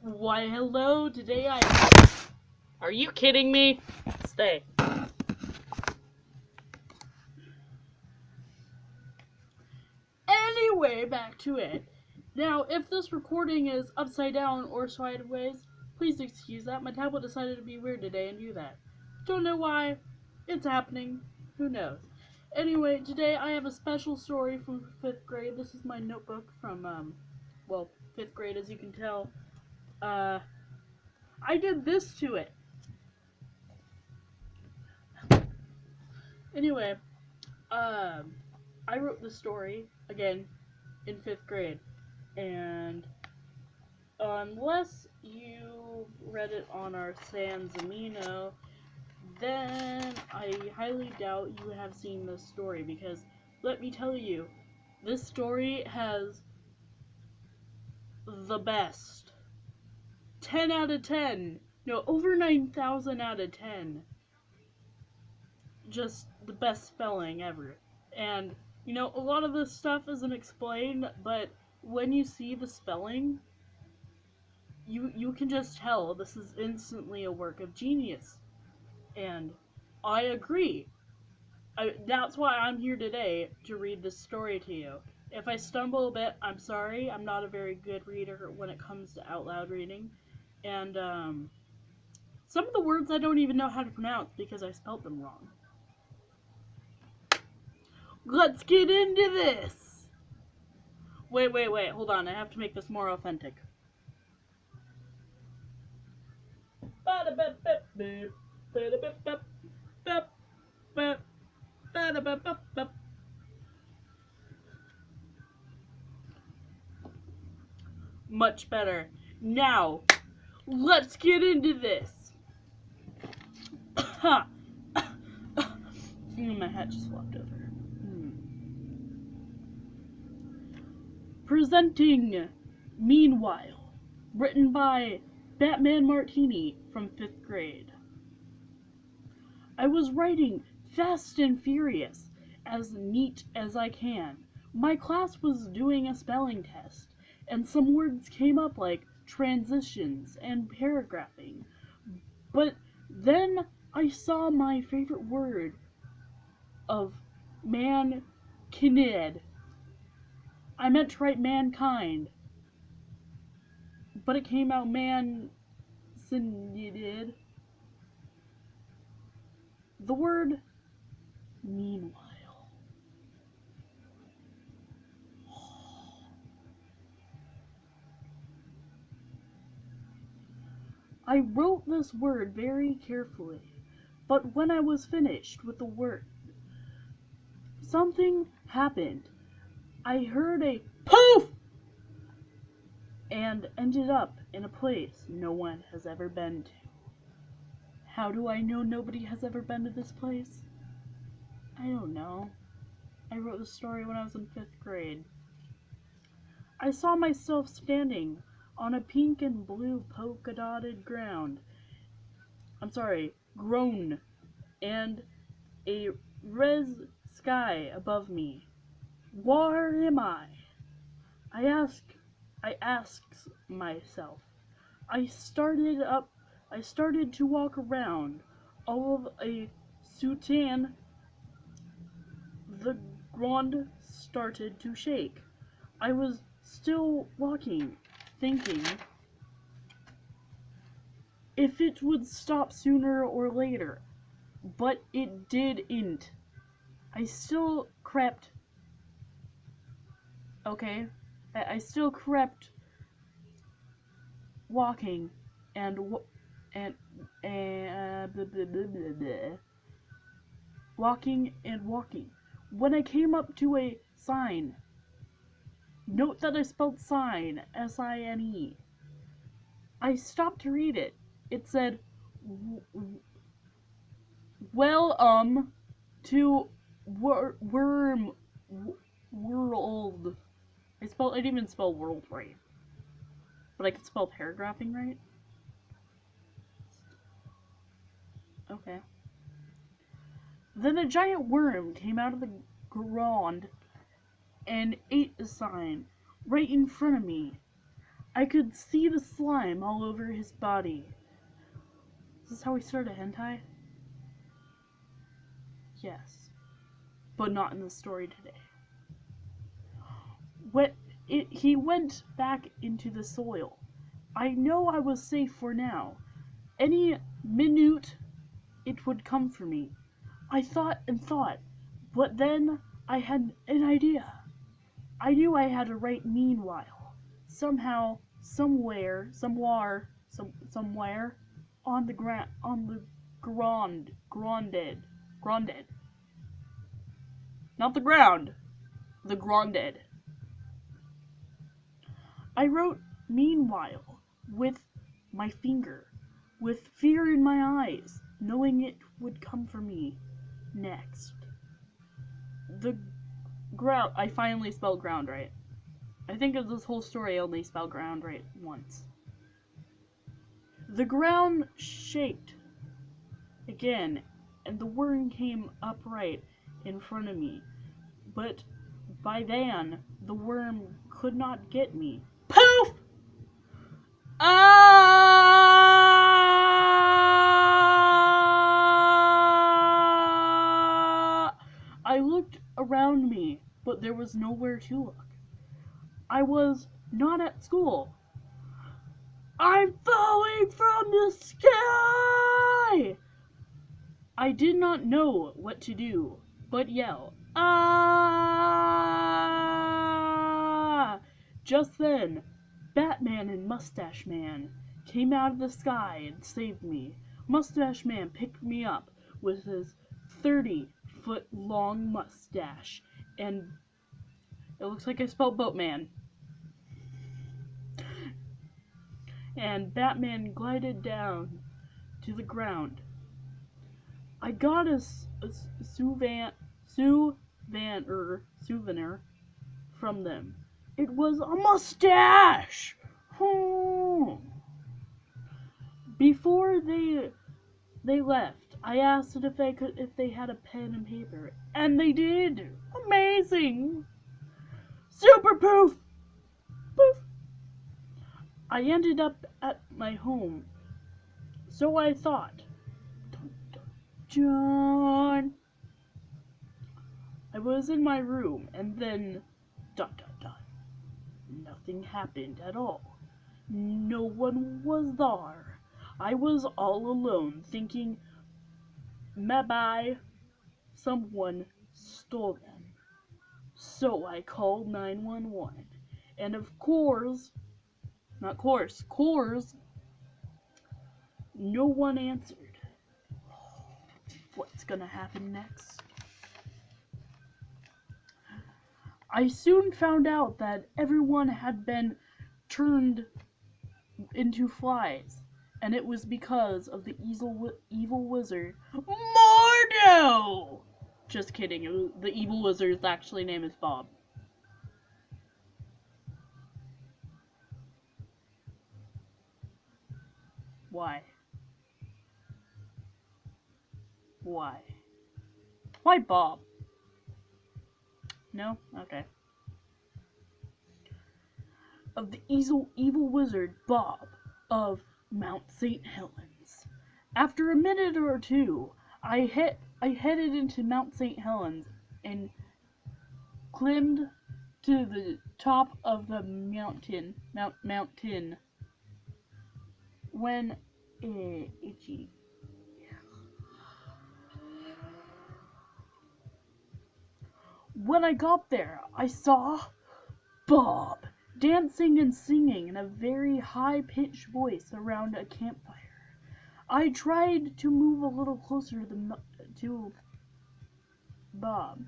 Why, hello, today Are you kidding me? Stay. Anyway, back to it. Now, if this recording is upside down or sideways, please excuse that. My tablet decided to be weird today and do that. Don't know why. It's happening. Who knows? Anyway, today I have a special story from 5th grade. This is my notebook from, 5th grade, as you can tell. I did this to it. Anyway, I wrote the story, again, in 5th grade. And unless you read it on our Sans Amino, then I highly doubt you have seen this story, because let me tell you, this story has the best. 10 out of 10. No, over 9,000 out of 10. Just the best spelling ever. And, you know, a lot of this stuff isn't explained, but when you see the spelling, you can just tell this is instantly a work of genius. And I agree. That's why I'm here today, to read this story to you. If I stumble a bit, I'm sorry. I'm not a very good reader when it comes to out loud reading. And some of the words I don't even know how to pronounce because I spelt them wrong. Let's get into this! Wait, hold on. I have to make this more authentic. Much better. Now, let's get into this. My hat just flopped over. Presenting Meanwhile, written by Batman Martini from 5th grade. I was writing fast and furious, as neat as I can. My class was doing a spelling test, and some words came up like transitions and paragraphing. But then I saw my favorite word of man-kinid. I meant to write mankind, but it came out man-sinidid. The word meanwhile. I wrote this word very carefully, but when I was finished with the word, something happened. I heard a poof and ended up in a place no one has ever been to. How do I know nobody has ever been to this place? I don't know. I wrote the story when I was in 5th grade. I saw myself standing on a pink and blue polka-dotted ground. Grown, and a res sky above me. Where am I? I asked myself. I started to walk around. All of a sudden, the ground started to shake. I was still walking, thinking if it would stop sooner or later, but it didn't. I still crept. Okay, I still crept, walking and walking and walking. When I came up to a sign, note that I spelled sign, S-I-N-E. I stopped to read it. It said, to world. I didn't even spell world right. But I could spell paragraphing right? Okay. Then a giant worm came out of the ground and ate the sign right in front of me. I could see the slime all over his body. Is this how we start a hentai? Yes. But not in the story today. He went back into the soil. I know I was safe for now. Any minute it would come for me. I thought and thought, but then I had an idea. I knew I had to write meanwhile. Somehow, somewhere on the granded. Not the ground, the granded. I wrote meanwhile with my finger, with fear in my eyes, knowing it would come for me next. The ground. I finally spelled ground right. I think of this whole story I only spelled ground right once. The ground shaked again, and the worm came upright in front of me. But by then, the worm could not get me. Poof! Ah! I looked around me, but there was nowhere to look. I was not at school. I'm falling from the sky! I did not know what to do, but yell, ah! Just then, Batman and Mustache Man came out of the sky and saved me. Mustache Man picked me up with his 30-foot-long mustache, and it looks like I spelled Boatman. And Batman glided down to the ground. I got a souvenir from them. It was a mustache! Before they left, I asked if they had a pen and paper, and they did. Amazing! Super poof! Poof! I ended up at my home, so I thought. Dun, dun, dun. I was in my room, and then, dun dun dun, nothing happened at all. No one was there. I was all alone, thinking, maybe someone stole them. So I called 911, and of course, no one answered. What's gonna happen next? I soon found out that everyone had been turned into flies, and it was because of the evil wizard Mordo! Just kidding, the evil wizard's actually name is Bob. Why? Why? Why Bob? No? Okay. Of the evil wizard Bob of Mount St. Helens. After a minute or two, I headed into Mount St. Helens and climbed to the top of the mountain. When itchy. When I got there, I saw Bob dancing and singing in a very high-pitched voice around a campfire. I tried to move a little closer to Bob.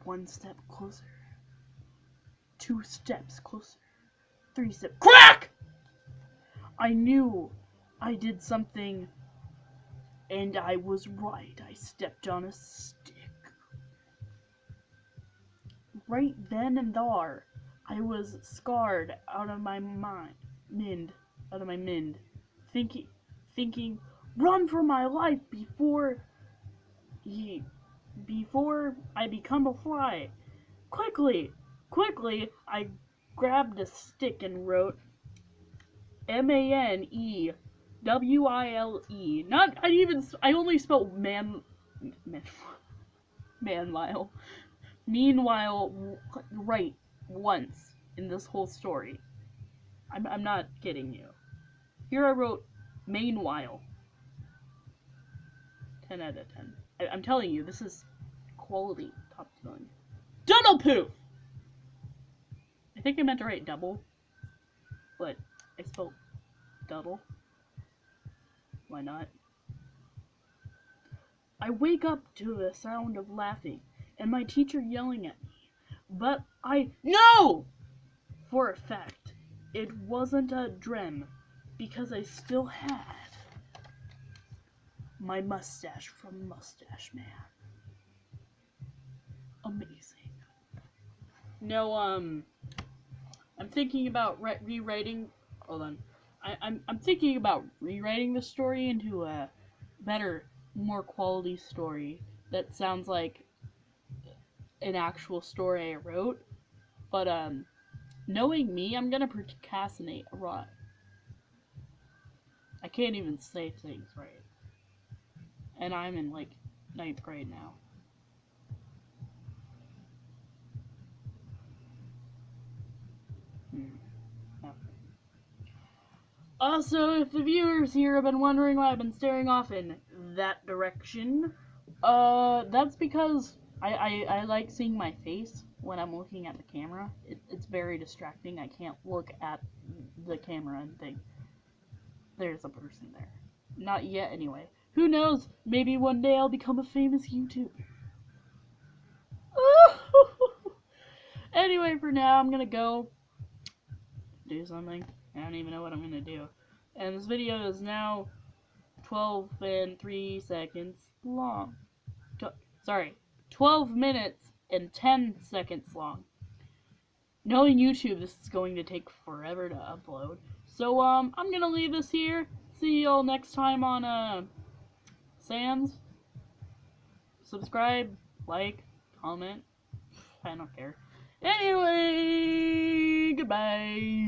1 step closer. 2 steps closer. 3 steps. Crack! I knew I did something, and I was right. I stepped on a stick. Right then and there, I was scared out of my mind, thinking, run for my life before I become a fly. Quickly, I grabbed a stick and wrote, MEANEWILE. Not, I only spelled manwile. Meanwhile, right once in this whole story. I'm not kidding you. Here I wrote meanwhile. 10 out of 10. I'm telling you, this is quality top spelling. Double poof! I think I meant to write double, but I spelled double. Why not? I wake up to the sound of laughing and my teacher yelling at me, but I know for a fact it wasn't a dream because I still had my mustache from Mustache Man. Amazing. No, I'm thinking about rewriting. Hold on. I'm thinking about rewriting the story into a better, more quality story that sounds like an actual story I wrote. But knowing me, I'm gonna procrastinate a lot. I can't even say things right, and I'm in like 9th grade now. Also, if the viewers here have been wondering why I've been staring off in that direction, that's because I like seeing my face when I'm looking at the camera. It's very distracting. I can't look at the camera and think, there's a person there. Not yet, anyway. Who knows? Maybe one day I'll become a famous YouTuber. Anyway, for now, I'm gonna go do something. I don't even know what I'm gonna do. And this video is now 12 and 3 seconds long. Sorry, 12 minutes and 10 seconds long. Knowing YouTube, this is going to take forever to upload. So, I'm gonna leave this here. See y'all next time on, Sans. Subscribe, like, comment. I don't care. Anyway, goodbye.